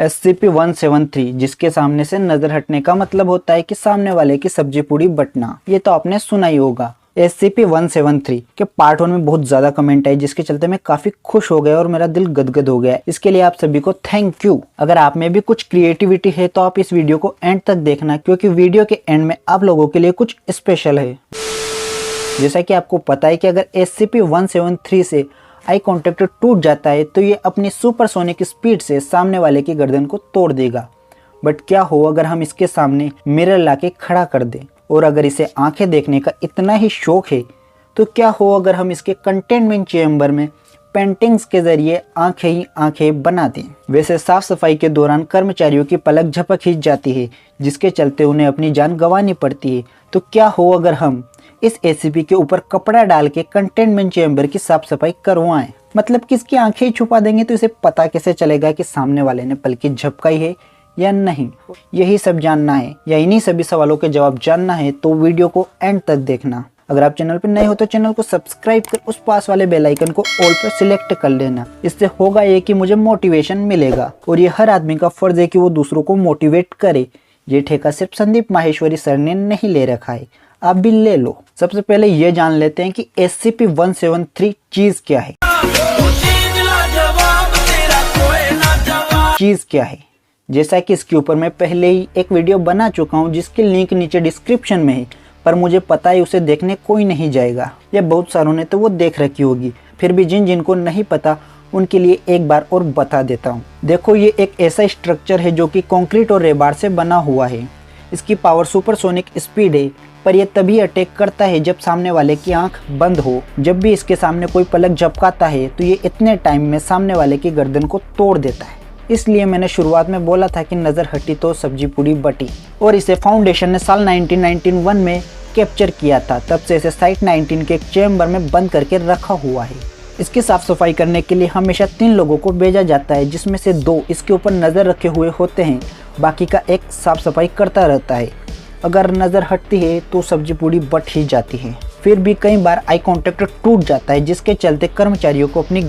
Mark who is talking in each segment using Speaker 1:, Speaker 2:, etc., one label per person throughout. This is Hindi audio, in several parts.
Speaker 1: SCP-173 जिसके सामने से नजर हटने का मतलब होता है कि सामने वाले की सब्जी पूरी बटना। ये तो आपने सुना ही होगा। SCP-173 के पार्ट 1 में बहुत ज्यादा कमेंट आए जिसके चलते मैं काफी खुश हो गया और मेरा दिल गदगद हो गया। इसके लिए आप सभी को थैंक यू। अगर आप में भी कुछ क्रिएटिविटी है तो आप इस वीडियो को एंड तक देखना, क्योंकि वीडियो के एंड में आप लोगों के लिए कुछ स्पेशल है। जैसा कि आपको पता है कि अगर SCP-173 से आई कॉन्टेक्ट टूट जाता है तो ये अपनी सुपरसोनिक स्पीड से सामने वाले की गर्दन को तोड़ देगा। बट क्या हो अगर हम इसके सामने मिरर लाके खड़ा कर दें, और अगर इसे आंखें देखने का इतना ही शौक है तो क्या हो अगर हम इसके कंटेनमेंट चेम्बर में पेंटिंग्स के जरिए आंखें ही आंखें बना दें। वैसे साफ सफाई के दौरान कर्मचारियों की पलक झपक खींच जाती है जिसके चलते उन्हें अपनी जान गंवानी पड़ती है। तो क्या हो अगर हम इस SCP के ऊपर कपड़ा डाल के कंटेनमेंट चेम्बर की साफ सफाई करवाएं। मतलब किसकी आंखें ही छुपा देंगे तो इसे पता कैसे चलेगा कि सामने वाले ने पलकी झपकाई है या नहीं। यही सब जानना है या इन्हीं सभी सवालों के जवाब जानना है तो वीडियो को एंड तक देखना। अगर आप चैनल पर नए हो तो चैनल को सब्सक्राइब कर उस पास वाले बेल आइकन को ऑल पर सिलेक्ट कर लेना। इससे होगा ये कि मुझे मोटिवेशन मिलेगा, और ये हर आदमी का फर्ज है कि वो दूसरों को मोटिवेट करे। ये ठेका सिर्फ संदीप माहेश्वरी सर ने नहीं ले रखा है, आप भी ले लो। सबसे पहले ये जान लेते हैं कि SCP-173 चीज क्या है। चीज क्या है, जैसा कि इसके ऊपर मैं पहले ही एक वीडियो बना चुका हूँ जिसकी लिंक नीचे डिस्क्रिप्शन में है, पर मुझे पता है उसे देखने कोई नहीं जाएगा। या बहुत सारों ने तो वो देख रखी होगी, फिर भी जिनको नहीं पता उनके लिए एक बार और बता देता हूँ। देखो, ये एक ऐसा स्ट्रक्चर है जो कि कंक्रीट और रेबार से बना हुआ है। इसकी पावर सुपरसोनिक स्पीड है, पर यह तभी अटैक करता है जब सामने वाले की आंख बंद हो। जब भी इसके सामने कोई पलक झपकाता है तो ये इतने टाइम में सामने वाले की गर्दन को तोड़ देता है। इसलिए मैंने शुरुआत में बोला था कि नजर हटी तो सब्जी पूरी बटी। और इसे फाउंडेशन ने साल 1991 में कैप्चर किया था। तब से इसे साइट 19 के एक चेम्बर में बंद करके रखा हुआ है। इसकी साफ सफाई करने के लिए हमेशा 3 लोगों को भेजा जाता है, जिसमें से 2 इसके ऊपर नजर रखे हुए होते हैं, बाकी का एक साफ सफाई करता रहता है। अगर नजर हटती है तो सब्जी पूरी बट ही जाती है। फिर भी कई बार आई कांटेक्ट टूट जाता है जिसके चलते कर्मचारियों को अपनी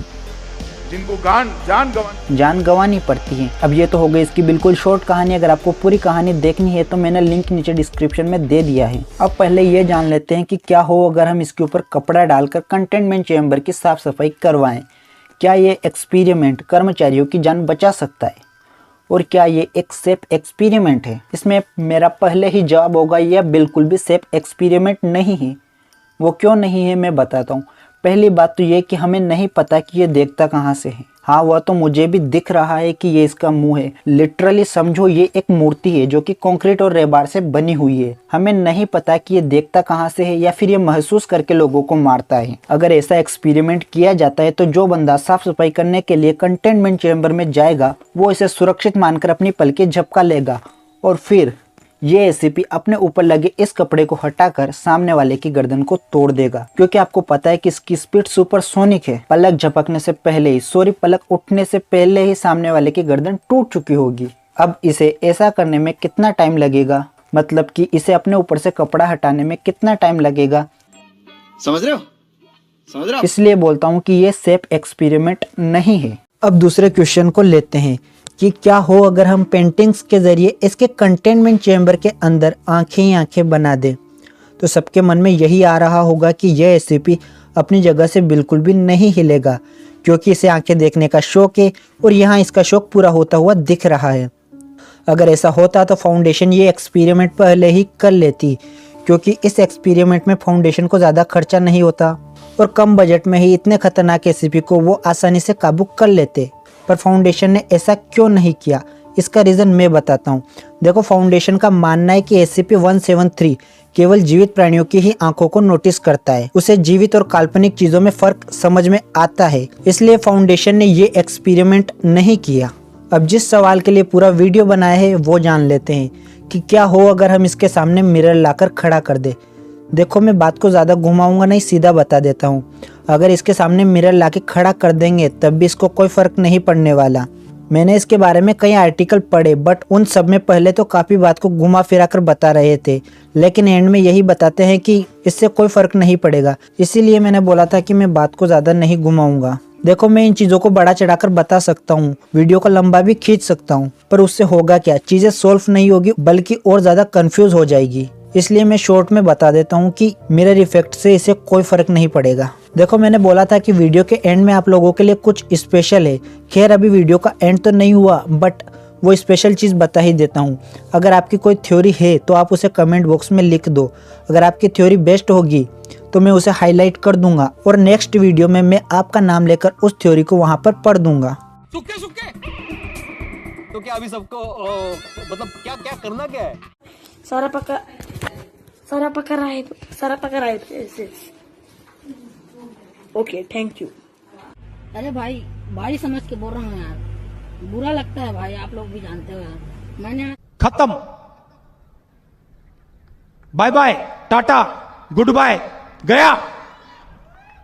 Speaker 1: जान गंवानी पड़ती है। अब ये तो हो गई इसकी बिल्कुल शॉर्ट कहानी। अगर आपको पूरी कहानी देखनी है तो मैंने लिंक नीचे डिस्क्रिप्शन में दे दिया है। अब पहले ये जान लेते हैं कि क्या हो अगर हम इसके ऊपर कपड़ा डालकर कंटेनमेंट चेम्बर की साफ सफाई करवाएं। क्या ये एक्सपेरिमेंट कर्मचारियों की जान बचा सकता है, और क्या ये एक सेफ एक्सपेरिमेंट है? इसमें मेरा पहले ही जवाब होगा यह बिल्कुल भी सेफ एक्सपेरिमेंट नहीं है। वो क्यों नहीं है मैं बताता हूँ। पहली बात तो ये कि हमें नहीं पता कि ये देखता कहाँ से है। हाँ, वह तो मुझे भी दिख रहा है कि ये इसका मुंह है। लिटरली समझो ये एक मूर्ति है जो कि कंक्रीट और रेबार से बनी हुई है। हमें नहीं पता कि ये देखता कहाँ से है या फिर ये महसूस करके लोगों को मारता है। अगर ऐसा एक्सपेरिमेंट किया जाता है तो जो बंदा साफ सफाई करने के लिए कंटेनमेंट चेम्बर में जाएगा वो इसे सुरक्षित मानकर अपनी पलकें झपका लेगा, और फिर ये SCP अपने ऊपर लगे इस कपड़े को हटाकर सामने वाले की गर्दन को तोड़ देगा, क्योंकि आपको पता है कि इसकी स्पीड सुपरसोनिक है। पलक झपकने से पहले ही पलक उठने से पहले ही सामने वाले की गर्दन टूट चुकी होगी। अब इसे ऐसा करने में कितना टाइम लगेगा, मतलब कि इसे अपने ऊपर से कपड़ा हटाने में कितना टाइम लगेगा, समझ रहे हो? इसलिए बोलता हूँ कि ये सेफ एक्सपेरिमेंट नहीं है। अब दूसरे क्वेश्चन को लेते हैं कि क्या हो अगर हम पेंटिंग्स के जरिए इसके कंटेनमेंट चेम्बर के अंदर आंखें ही आंखें बना दें। तो सबके मन में यही आ रहा होगा कि यह SCP अपनी जगह से बिल्कुल भी नहीं हिलेगा, क्योंकि इसे आंखें देखने का शौक है और यहाँ इसका शौक पूरा होता हुआ दिख रहा है। अगर ऐसा होता तो फाउंडेशन ये एक्सपेरिमेंट पहले ही कर लेती, क्योंकि इस एक्सपेरिमेंट में फाउंडेशन को ज़्यादा खर्चा नहीं होता और कम बजट में ही इतने खतरनाक SCP को वो आसानी से काबू कर लेते। पर फाउंडेशन ने ऐसा क्यों नहीं किया, इसका रीज़न मैं बताता हूँ। देखो, फाउंडेशन का मानना है कि SCP-173 केवल जीवित प्राणियों की ही आंखों को नोटिस करता है। उसे जीवित और काल्पनिक चीज़ों में फ़र्क समझ में आता है, इसलिए फाउंडेशन ने ये एक्सपेरिमेंट नहीं किया। अब जिस सवाल के लिए पूरा वीडियो बनाया है वो जान लेते हैं कि क्या हो अगर हम इसके सामने मिरर लाकर खड़ा कर दे। देखो, मैं बात को ज़्यादा घुमाऊंगा नहीं, सीधा बता देता हूँ। अगर इसके सामने मिरर लाके खड़ा कर देंगे तब भी इसको कोई फ़र्क नहीं पड़ने वाला। मैंने इसके बारे में कई आर्टिकल पढ़े, बट उन सब में पहले तो काफ़ी बात को घुमा फिरा कर बता रहे थे, लेकिन एंड में यही बताते हैं कि इससे कोई फ़र्क नहीं पड़ेगा। इसीलिए मैंने बोला था कि मैं बात को ज़्यादा नहीं घुमाऊंगा। देखो मैं इन चीज़ों को बड़ा चढ़ाकर बता सकता हूँ, वीडियो को लंबा भी खींच सकता हूँ, पर उससे होगा क्या, चीज़ें सॉल्व नहीं होगी बल्कि और ज़्यादा कंफ्यूज हो जाएगी। इसलिए मैं शॉर्ट में बता देता हूँ कि मिरर इफेक्ट से इसे कोई फर्क नहीं पड़ेगा। देखो मैंने बोला था कि वीडियो के एंड में आप लोगों के लिए कुछ स्पेशल है। खैर अभी वीडियो का एंड तो नहीं हुआ, बट वो स्पेशल चीज़ बता ही देता हूँ। अगर आपकी कोई थ्योरी है तो आप उसे कमेंट बॉक्स में लिख दो। अगर आपकी थ्योरी बेस्ट होगी तो मैं उसे हाईलाइट कर दूंगा और नेक्स्ट वीडियो में मैं आपका नाम लेकर उस थ्योरी को वहाँ पर पढ़ दूंगा।
Speaker 2: सुखे सुखे तो क्या अभी सबको मतलब क्या क्या करना क्या है?
Speaker 3: सारा पका रहा है ऐसे। Okay thank you.
Speaker 4: अरे भाई भाई समझ के बोल रहा हूँ यार, बुरा लगता है भाई, आप लोग भी जानते हो यार। मैंने
Speaker 5: खत्म, bye bye, tata, goodbye, गया।